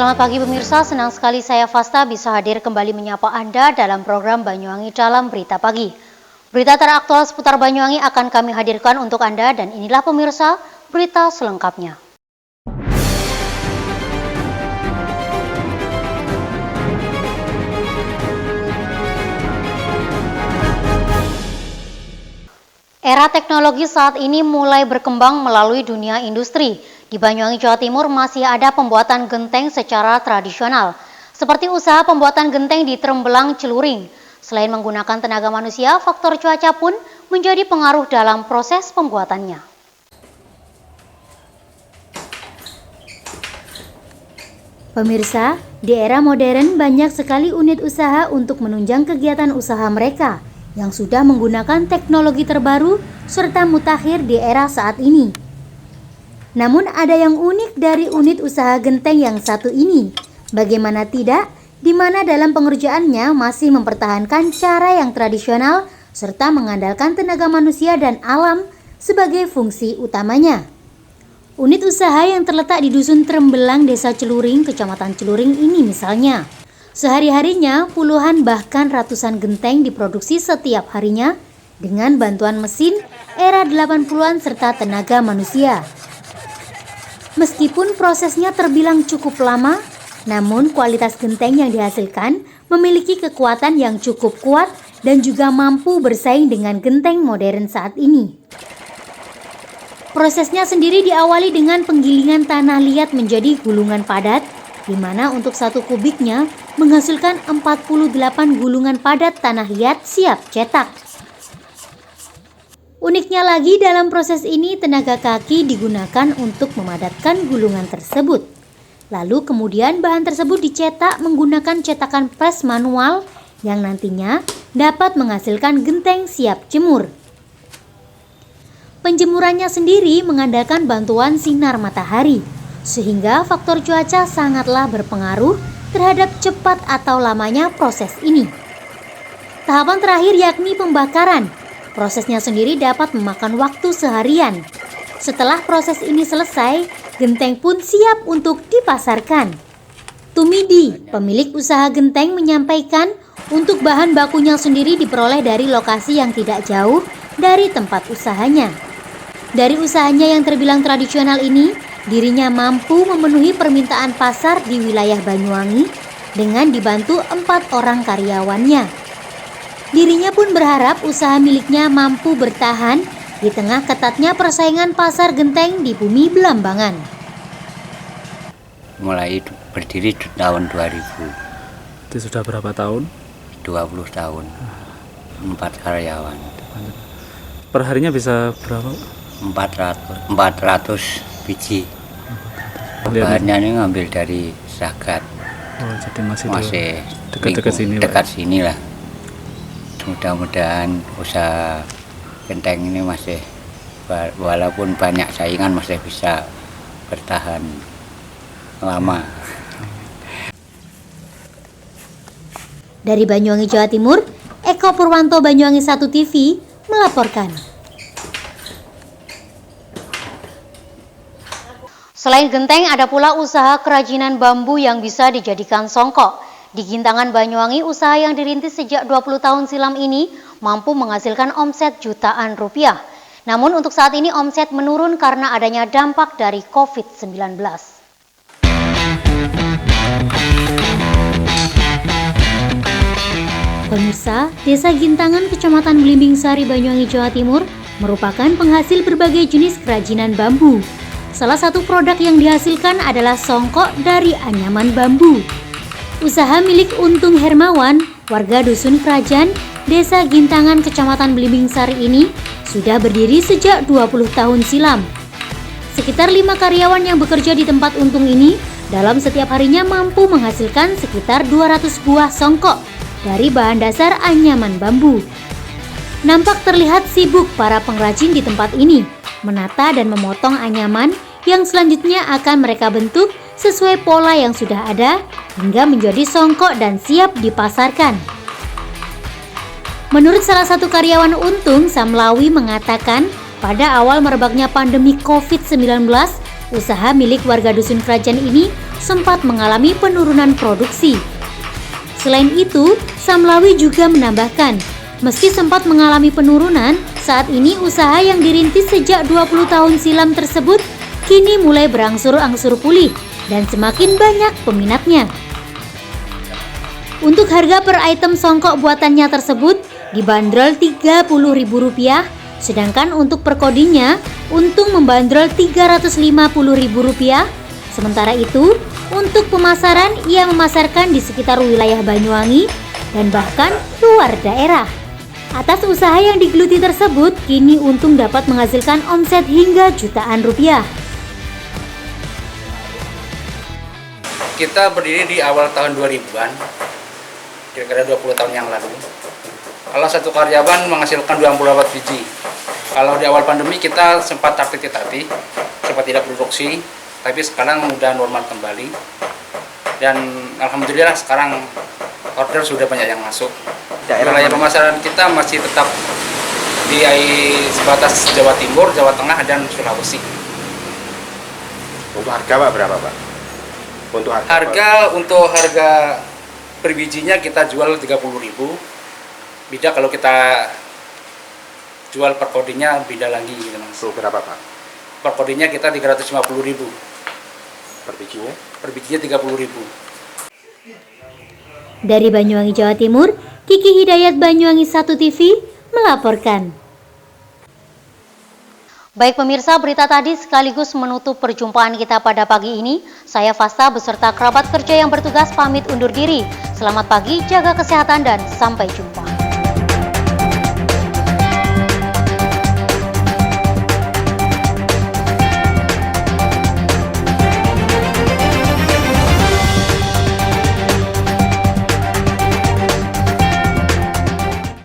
Selamat pagi pemirsa, senang sekali saya Fasta bisa hadir kembali menyapa Anda dalam program Banyuwangi Dalam Berita Pagi. Berita teraktual seputar Banyuwangi akan kami hadirkan untuk Anda dan inilah pemirsa berita selengkapnya. Era teknologi saat ini mulai berkembang melalui dunia industri. Di Banyuwangi, Jawa Timur masih ada pembuatan genteng secara tradisional, seperti usaha pembuatan genteng di Trembelang, Celuring. Selain menggunakan tenaga manusia, faktor cuaca pun menjadi pengaruh dalam proses pembuatannya. Pemirsa, di era modern banyak sekali unit usaha untuk menunjang kegiatan usaha mereka yang sudah menggunakan teknologi terbaru serta mutakhir di era saat ini. Namun ada yang unik dari unit usaha genteng yang satu ini. Bagaimana tidak, di mana dalam pengerjaannya masih mempertahankan cara yang tradisional serta mengandalkan tenaga manusia dan alam sebagai fungsi utamanya. Unit usaha yang terletak di Dusun Trembelang, Desa Celuring, Kecamatan Celuring ini misalnya. Sehari-harinya puluhan bahkan ratusan genteng diproduksi setiap harinya dengan bantuan mesin era 80-an serta tenaga manusia. Meskipun prosesnya terbilang cukup lama, namun kualitas genteng yang dihasilkan memiliki kekuatan yang cukup kuat dan juga mampu bersaing dengan genteng modern saat ini. Prosesnya sendiri diawali dengan penggilingan tanah liat menjadi gulungan padat, di mana untuk satu kubiknya menghasilkan 48 gulungan padat tanah liat siap cetak. Uniknya lagi dalam proses ini tenaga kaki digunakan untuk memadatkan gulungan tersebut. Lalu kemudian bahan tersebut dicetak menggunakan cetakan pres manual yang nantinya dapat menghasilkan genteng siap jemur. Penjemurannya sendiri mengandalkan bantuan sinar matahari, sehingga faktor cuaca sangatlah berpengaruh terhadap cepat atau lamanya proses ini. Tahapan terakhir yakni pembakaran. Prosesnya sendiri dapat memakan waktu seharian. Setelah proses ini selesai, genteng pun siap untuk dipasarkan. Tumidi, pemilik usaha genteng, menyampaikan untuk bahan bakunya sendiri diperoleh dari lokasi yang tidak jauh dari tempat usahanya. Dari usahanya yang terbilang tradisional ini, dirinya mampu memenuhi permintaan pasar di wilayah Banyuwangi dengan dibantu 4 orang karyawannya. Dirinya pun berharap usaha miliknya mampu bertahan di tengah ketatnya persaingan pasar genteng di bumi Belambangan. Mulai berdiri di tahun 2000. Itu sudah berapa tahun? 20 tahun. 4 karyawan. Perharinya bisa berapa? 400 biji. Bahannya ini ngambil dari Zagat. Oh, jadi masih dekat-dekat sini. Dekat sini lah. Mudah-mudahan usaha genteng ini masih, walaupun banyak saingan, masih bisa bertahan lama. Dari Banyuwangi, Jawa Timur, Eko Purwanto, Banyuwangi 1 TV melaporkan. Selain genteng, ada pula usaha kerajinan bambu yang bisa dijadikan songkok. Di Gintangan, Banyuwangi, usaha yang dirintis sejak 20 tahun silam ini mampu menghasilkan omset jutaan rupiah. Namun untuk saat ini omset menurun karena adanya dampak dari COVID-19. Pemirsa, Desa Gintangan, Kecamatan Belimbing Sari, Banyuwangi, Jawa Timur merupakan penghasil berbagai jenis kerajinan bambu. Salah satu produk yang dihasilkan adalah songkok dari anyaman bambu. Usaha milik Untung Hermawan, warga Dusun Kerajaan, Desa Gintangan, Kecamatan Belimbing Sari ini sudah berdiri sejak 20 tahun silam. Sekitar 5 karyawan yang bekerja di tempat Untung ini dalam setiap harinya mampu menghasilkan sekitar 200 buah songkok dari bahan dasar anyaman bambu. Nampak terlihat sibuk para pengrajin di tempat ini menata dan memotong anyaman yang selanjutnya akan mereka bentuk sesuai pola yang sudah ada hingga menjadi songkok dan siap dipasarkan. Menurut salah satu karyawan Untung, Samlawi mengatakan pada awal merebaknya pandemi COVID-19, usaha milik warga Dusun Kerajaan ini sempat mengalami penurunan produksi. Selain itu, Samlawi juga menambahkan, meski sempat mengalami penurunan, saat ini usaha yang dirintis sejak 20 tahun silam tersebut kini mulai berangsur-angsur pulih dan semakin banyak peminatnya. Untuk harga per item songkok buatannya tersebut dibanderol Rp30.000, sedangkan untuk per kodinya Untung membanderol Rp350.000. Sementara itu, untuk pemasaran ia memasarkan di sekitar wilayah Banyuwangi dan bahkan luar daerah. Atas usaha yang digeluti tersebut, kini Untung dapat menghasilkan omset hingga jutaan rupiah. Kita berdiri di awal tahun 2000-an, kira-kira 20 tahun yang lalu. Kalau satu karyawan menghasilkan 24 biji. Kalau di awal pandemi kita sempat tertatih-tatih, sempat tidak produksi, tapi sekarang sudah normal kembali. Dan alhamdulillah sekarang order sudah banyak yang masuk. Wilayah pemasaran kita masih tetap di sebatas Jawa Timur, Jawa Tengah, dan Sulawesi. Untuk harga Pak berapa Pak? Untuk harga per bijinya kita jual 30.000. Beda kalau kita jual per kodinya beda lagi gitu Mas. Berapa Pak? Per kodinya kita 350.000. Per bijinya? Per bijinya 30.000. Dari Banyuwangi, Jawa Timur, Kiki Hidayat, Banyuwangi 1 TV melaporkan. Baik pemirsa, berita tadi sekaligus menutup perjumpaan kita pada pagi ini. Saya Fasta beserta kerabat kerja yang bertugas pamit undur diri. Selamat pagi, jaga kesehatan dan sampai jumpa.